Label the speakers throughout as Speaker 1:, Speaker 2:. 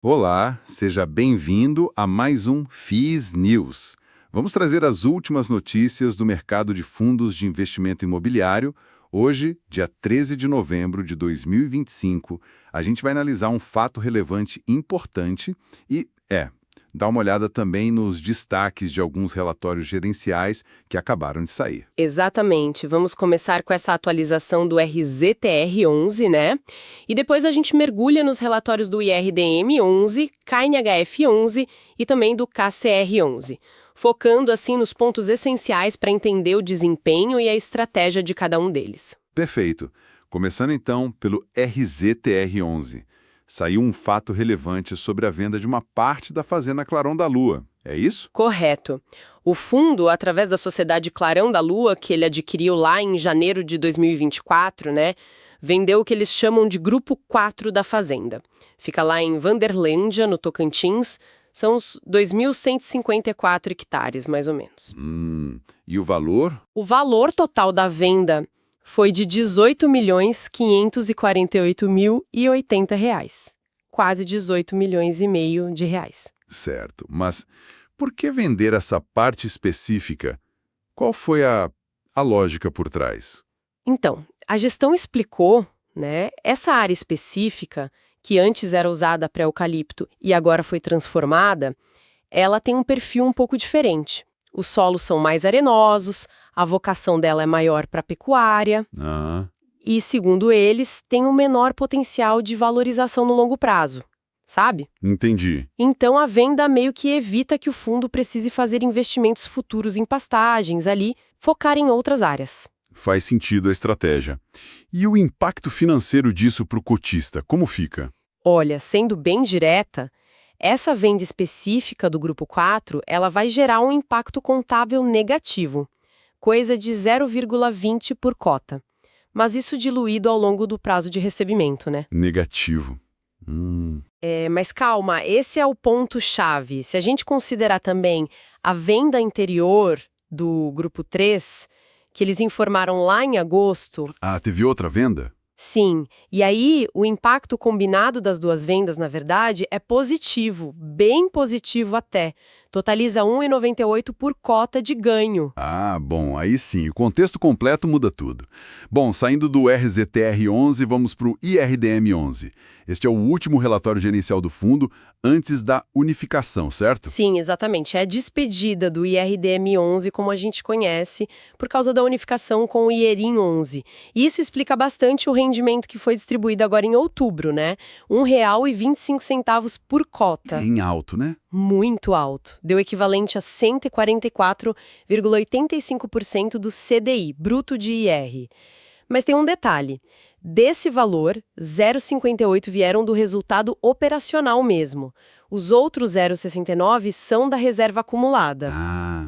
Speaker 1: Olá, seja bem-vindo a mais um FIIs News. Vamos trazer as últimas notícias do mercado de fundos de investimento imobiliário. Hoje, dia 13 de novembro de 2025, a gente vai analisar um fato relevante importante e, dar uma olhada também nos destaques de alguns relatórios gerenciais que acabaram de sair.
Speaker 2: Exatamente. Vamos começar com essa atualização do RZTR11, né? E depois a gente mergulha nos relatórios do IRDM11, KNHF11 e também do KCR11, focando assim nos pontos essenciais para entender o desempenho e a estratégia de cada um deles.
Speaker 1: Perfeito. Começando então pelo RZTR11. Saiu um fato relevante sobre a venda de uma parte da Fazenda Clarão da Lua. É isso?
Speaker 2: Correto. O fundo, através da Sociedade Clarão da Lua, que ele adquiriu lá em janeiro de 2024, né, vendeu o que eles chamam de Grupo 4 da Fazenda. Fica lá em Vanderlândia, no Tocantins. São uns 2.154 hectares, mais ou menos.
Speaker 1: E o valor?
Speaker 2: O valor total da venda foi de R$ 18.548.080. Quase 18 milhões e meio de reais.
Speaker 1: Certo, mas por que vender essa parte específica? Qual foi a lógica por trás?
Speaker 2: Então, a gestão explicou, né, essa área específica, que antes era usada para eucalipto e agora foi transformada, ela tem um perfil um pouco diferente. Os solos são mais arenosos, a vocação dela é maior para a pecuária e, segundo eles, tem um menor potencial de valorização no longo prazo, sabe?
Speaker 1: Entendi.
Speaker 2: Então a venda meio que evita que o fundo precise fazer investimentos futuros em pastagens ali, focar em outras áreas.
Speaker 1: Faz sentido a estratégia. E o impacto financeiro disso para o cotista, como fica?
Speaker 2: Olha, sendo bem direta, essa venda específica do Grupo 4, ela vai gerar um impacto contábil negativo, coisa de 0,20 por cota. Mas isso diluído ao longo do prazo de recebimento, né?
Speaker 1: Negativo.
Speaker 2: Mas calma, esse é o ponto-chave. Se a gente considerar também a venda anterior do Grupo 3, que eles informaram lá em agosto.
Speaker 1: Ah, teve outra venda?
Speaker 2: Sim, e aí o impacto combinado das duas vendas, na verdade, é positivo, bem positivo até. Totaliza 1,98 por cota de ganho.
Speaker 1: Ah, bom, aí sim, o contexto completo muda tudo. Bom, saindo do RZTR11, vamos para o IRDM11. Este é o último relatório gerencial do fundo antes da unificação, certo?
Speaker 2: Sim, exatamente. É a despedida do IRDM11, como a gente conhece, por causa da unificação com o IERIM11. E isso explica bastante o rendimento que foi distribuído agora em outubro, né? R$ 1,25 por cota.
Speaker 1: Em alto, né?
Speaker 2: Muito alto. Deu equivalente a 144,85% do CDI, bruto de IR. Mas tem um detalhe. Desse valor, 0,58 vieram do resultado operacional mesmo. Os outros 0,69 são da reserva acumulada,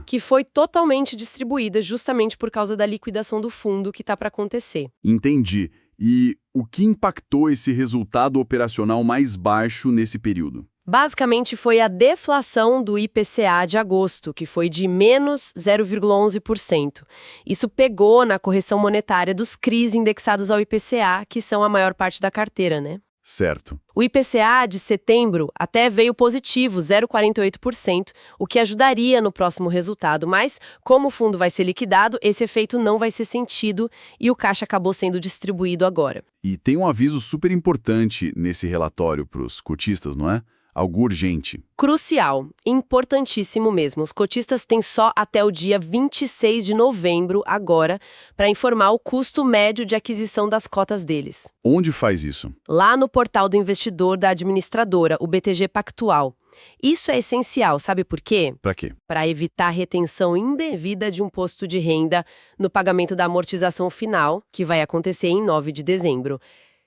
Speaker 2: que foi totalmente distribuída justamente por causa da liquidação do fundo que está para acontecer.
Speaker 1: Entendi. E o que impactou esse resultado operacional mais baixo nesse período?
Speaker 2: Basicamente foi a deflação do IPCA de agosto, que foi de menos 0,11%. Isso pegou na correção monetária dos CRIs indexados ao IPCA, que são a maior parte da carteira, né?
Speaker 1: Certo.
Speaker 2: O IPCA de setembro até veio positivo, 0,48%, o que ajudaria no próximo resultado, mas como o fundo vai ser liquidado, esse efeito não vai ser sentido e o caixa acabou sendo distribuído agora.
Speaker 1: E tem um aviso super importante nesse relatório para os cotistas, não é? Algo urgente.
Speaker 2: Crucial, importantíssimo mesmo. Os cotistas têm só até o dia 26 de novembro, agora, para informar o custo médio de aquisição das cotas deles.
Speaker 1: Onde faz isso?
Speaker 2: Lá no portal do investidor da administradora, o BTG Pactual. Isso é essencial, sabe por quê?
Speaker 1: Para quê?
Speaker 2: Para evitar a retenção indevida de um imposto de renda no pagamento da amortização final, que vai acontecer em 9 de dezembro.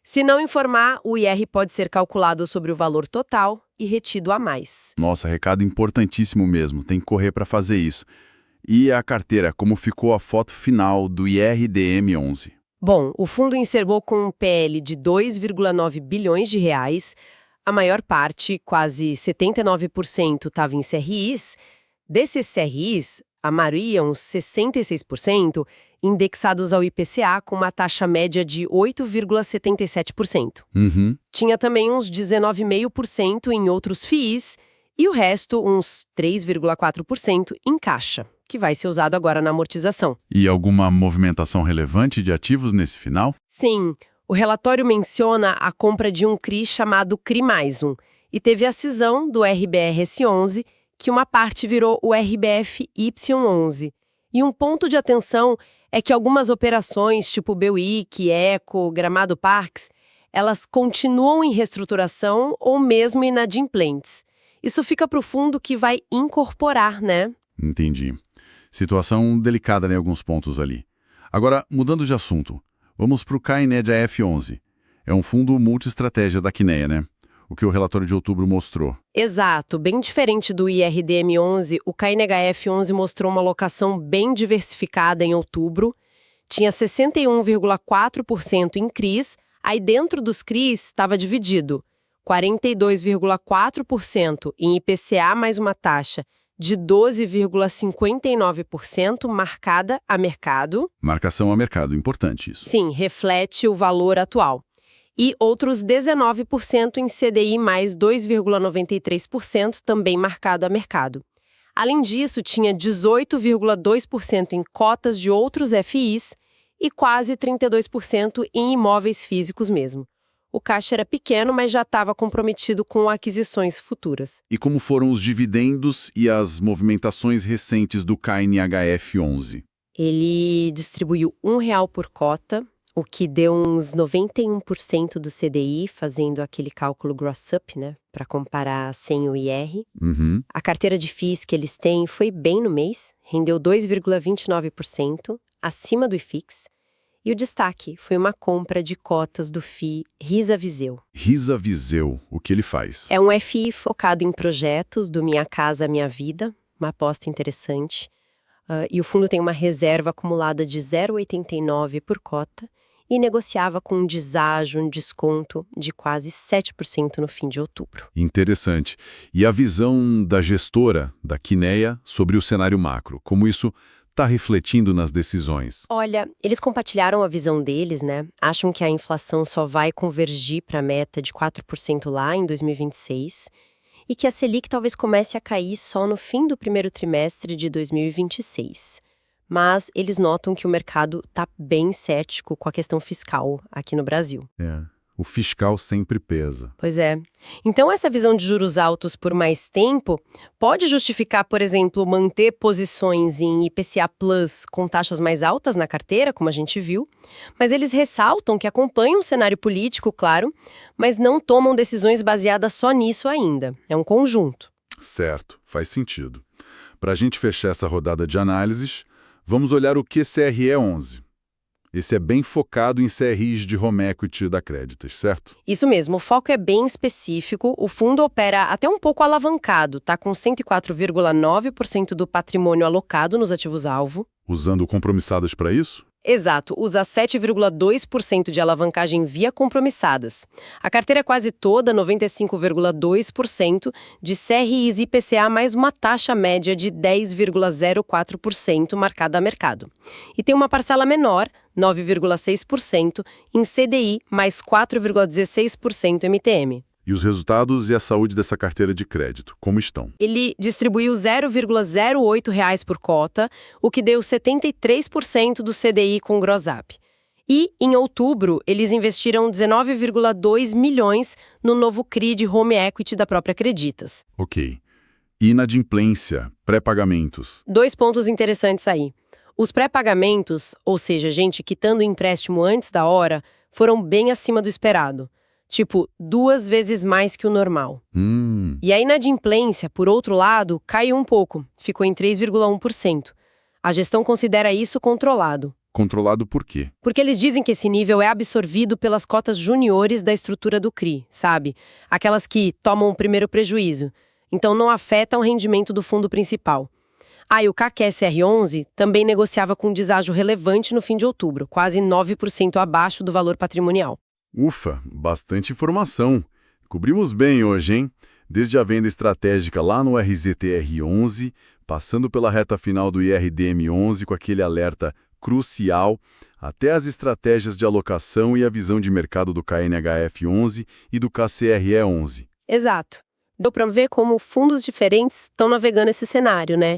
Speaker 2: Se não informar, o IR pode ser calculado sobre o valor total e retido a mais.
Speaker 1: Nossa, recado importantíssimo mesmo, tem que correr para fazer isso. E a carteira, como ficou a foto final do IRDM11?
Speaker 2: Bom, o fundo encerrou com um PL de 2,9 bilhões de reais, a maior parte, quase 79%, estava em CRIs. Desses CRIs, a maioria, uns 66%, indexados ao IPCA com uma taxa média de 8,77%.
Speaker 1: Uhum.
Speaker 2: Tinha também uns 19,5% em outros FIIs e o resto, uns 3,4%, em caixa, que vai ser usado agora na amortização.
Speaker 1: E alguma movimentação relevante de ativos nesse final?
Speaker 2: Sim, o relatório menciona a compra de um CRI chamado CRI+, e teve a cisão do RBRS11, que uma parte virou o RBFY11. E um ponto de atenção é que algumas operações, tipo BWIC, Eco, Gramado Parques, elas continuam em reestruturação ou mesmo inadimplentes. Isso fica para o fundo que vai incorporar, né?
Speaker 1: Entendi. Situação delicada em alguns pontos ali. Agora, mudando de assunto, vamos para o KNED AF11. É um fundo multi-estratégia da Quineia, né? O que o relatório de outubro mostrou.
Speaker 2: Exato. Bem diferente do IRDM11, o KNHF11 mostrou uma alocação bem diversificada em outubro. Tinha 61,4% em CRIs, aí dentro dos CRIs estava dividido 42,4% em IPCA mais uma taxa de 12,59% marcada a mercado.
Speaker 1: Marcação a mercado, importante isso.
Speaker 2: Sim, reflete o valor atual. E outros 19% em CDI mais 2,93%, também marcado a mercado. Além disso, tinha 18,2% em cotas de outros FIs e quase 32% em imóveis físicos mesmo. O caixa era pequeno, mas já estava comprometido com aquisições futuras.
Speaker 1: E como foram os dividendos e as movimentações recentes do KNHF11?
Speaker 2: Ele distribuiu R$1 por cota, o que deu uns 91% do CDI, fazendo aquele cálculo gross-up, né, para comparar sem o IR.
Speaker 1: Uhum.
Speaker 2: A carteira de FIIs que eles têm foi bem no mês, rendeu 2,29%, acima do IFIX. E o destaque foi uma compra de cotas do FII Risa Viseu.
Speaker 1: Risa Viseu, o que ele faz?
Speaker 2: É um FII focado em projetos do Minha Casa Minha Vida, uma aposta interessante. E o fundo tem uma reserva acumulada de 0,89 por cota e negociava com um deságio, um desconto de quase 7% no fim de outubro.
Speaker 1: Interessante. E a visão da gestora, da Quineia, sobre o cenário macro, como isso está refletindo nas decisões?
Speaker 2: Olha, eles compartilharam a visão deles, né? Acham que a inflação só vai convergir para a meta de 4% lá em 2026 e que a Selic talvez comece a cair só no fim do primeiro trimestre de 2026. Mas eles notam que o mercado está bem cético com a questão fiscal aqui no Brasil.
Speaker 1: O fiscal sempre pesa.
Speaker 2: Pois é. Então, essa visão de juros altos por mais tempo pode justificar, por exemplo, manter posições em IPCA Plus com taxas mais altas na carteira, como a gente viu, mas eles ressaltam que acompanham o cenário político, claro, mas não tomam decisões baseadas só nisso ainda. É um conjunto.
Speaker 1: Certo, faz sentido. Para a gente fechar essa rodada de análises, vamos olhar o QCRE11. Esse é bem focado em CRIs de home equity da Creditas, certo?
Speaker 2: Isso mesmo, o foco é bem específico, o fundo opera até um pouco alavancado, tá com 104,9% do patrimônio alocado nos ativos-alvo.
Speaker 1: Usando compromissadas para isso?
Speaker 2: Exato, usa 7,2% de alavancagem via compromissadas. A carteira é quase toda, 95,2%, de CRIs IPCA mais uma taxa média de 10,04% marcada a mercado. E tem uma parcela menor, 9,6%, em CDI mais 4,16% MTM.
Speaker 1: E os resultados e a saúde dessa carteira de crédito, como estão?
Speaker 2: Ele distribuiu R$0,08 por cota, o que deu 73% do CDI com gross-up. E, em outubro, eles investiram 19,2 milhões no novo CRI de home equity da própria Creditas.
Speaker 1: Ok. Inadimplência, pré-pagamentos.
Speaker 2: 2 pontos interessantes aí. Os pré-pagamentos, ou seja, gente quitando o empréstimo antes da hora, foram bem acima do esperado. Tipo, 2 vezes mais que o normal. E a inadimplência, por outro lado, caiu um pouco, ficou em 3,1%. A gestão considera isso controlado.
Speaker 1: Controlado por quê?
Speaker 2: Porque eles dizem que esse nível é absorvido pelas cotas juniores da estrutura do CRI, sabe? Aquelas que tomam o primeiro prejuízo. Então não afetam o rendimento do fundo principal. E o KQSR11 também negociava com um deságio relevante no fim de outubro, quase 9% abaixo do valor patrimonial.
Speaker 1: Ufa, bastante informação. Cobrimos bem hoje, hein? Desde a venda estratégica lá no RZTR11, passando pela reta final do IRDM11 com aquele alerta crucial, até as estratégias de alocação e a visão de mercado do KNHF-11 e do KCRE-11.
Speaker 2: Exato. Deu para ver como fundos diferentes estão navegando esse cenário, né?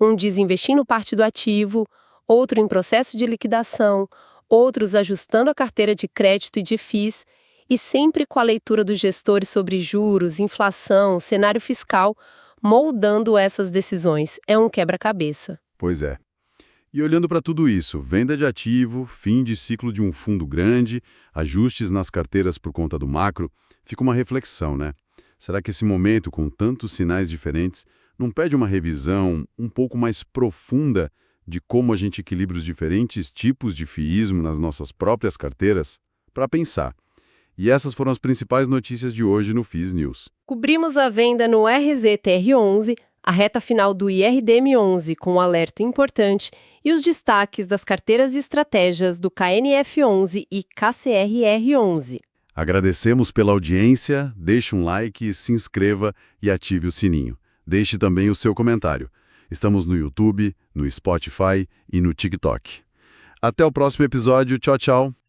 Speaker 2: Um desinvestindo parte do ativo, outro em processo de liquidação, outros ajustando a carteira de crédito e de FIIs, e sempre com a leitura dos gestores sobre juros, inflação, cenário fiscal, moldando essas decisões. É um quebra-cabeça.
Speaker 1: Pois é. E olhando para tudo isso, venda de ativo, fim de ciclo de um fundo grande, ajustes nas carteiras por conta do macro, fica uma reflexão, né? Será que esse momento, com tantos sinais diferentes, não pede uma revisão um pouco mais profunda de como a gente equilibra os diferentes tipos de fiismo nas nossas próprias carteiras? Para pensar. E essas foram as principais notícias de hoje no FIS News.
Speaker 2: Cobrimos a venda no RZTR11, a reta final do IRDM11 com um alerta importante e os destaques das carteiras e estratégias do KNF11 e KCRR11.
Speaker 1: Agradecemos pela audiência, deixe um like, se inscreva e ative o sininho. Deixe também o seu comentário. Estamos no YouTube, no Spotify e no TikTok. Até o próximo episódio. Tchau, tchau.